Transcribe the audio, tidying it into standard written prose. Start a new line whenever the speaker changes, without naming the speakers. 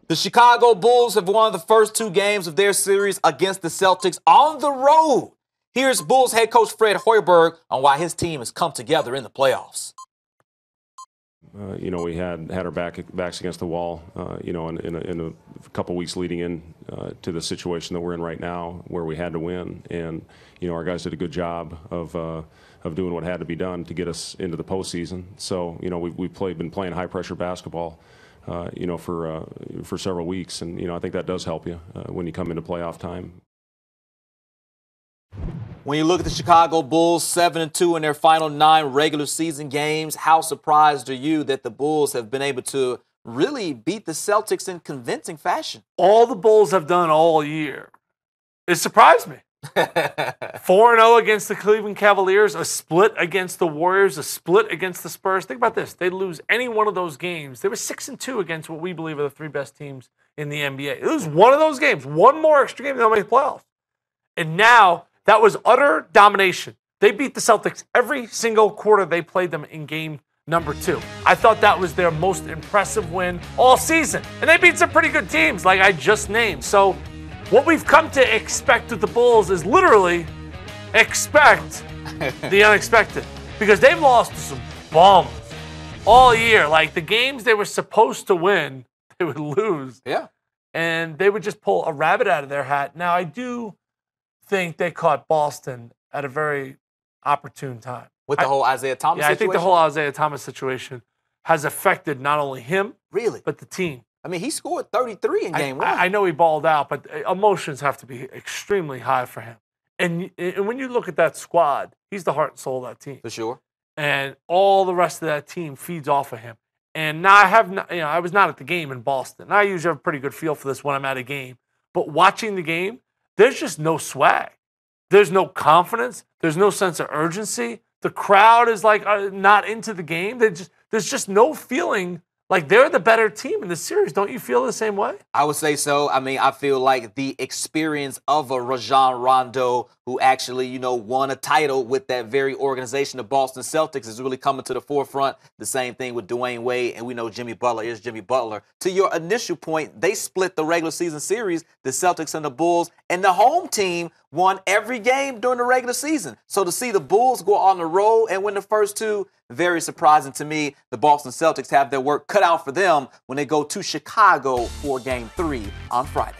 The Chicago Bulls have won the first two games of their series against the Celtics on the road. Here's Bulls head coach Fred Hoiberg on why his team has come together in the playoffs.
We had our backs against the wall, in a couple weeks leading in to the situation that we're in right now, where we had to win, and our guys did a good job of doing what had to be done to get us into the postseason. So we've been playing high pressure basketball, for several weeks, and I think that does help you when you come into playoff time.
When you look at the Chicago Bulls, 7-2 in their final 9 regular season games, how surprised are you that the Bulls have been able to really beat the Celtics in convincing fashion?
All the Bulls have done all year. It surprised me. 4-0 against the Cleveland Cavaliers, a split against the Warriors, a split against the Spurs. Think about this. They'd lose any one of those games. They were 6-2 against what we believe are the 3 best teams in the NBA. They lose one of those games, one more extra game, they'll make the playoffs. And now, that was utter domination. They beat the Celtics every single quarter they played them in game number 2. I thought that was their most impressive win all season. And they beat some pretty good teams like I just named. So what we've come to expect with the Bulls is literally expect the unexpected. Because they've lost to some bums all year. Like the games they were supposed to win, they would lose.
Yeah.
And they would just pull a rabbit out of their hat. Now I do think they caught Boston at a very opportune time.
With the whole Isaiah Thomas situation?
I think the whole Isaiah Thomas situation has affected not only him, but the team.
I mean, he scored 33 in game 1.
I know he balled out, but emotions have to be extremely high for him. And when you look at that squad, he's the heart and soul of that team.
For sure.
And all the rest of that team feeds off of him. And now I was not at the game in Boston. I usually have a pretty good feel for this when I'm at a game. But watching the game, there's just no swag. There's no confidence. There's no sense of urgency. The crowd is like not into the game. There's just no feeling like they're the better team in the series. Don't you feel the same way?
I would say so. I mean, I feel like the experience of a Rajon Rondo, who actually, won a title with that very organization, the Boston Celtics, is really coming to the forefront. The same thing with Dwayne Wade, and we know Jimmy Butler is Jimmy Butler. To your initial point, they split the regular season series, the Celtics and the Bulls, and the home team won every game during the regular season. So to see the Bulls go on the road and win the first 2, very surprising to me. The Boston Celtics have their work cut out for them when they go to Chicago for Game 3 on Friday.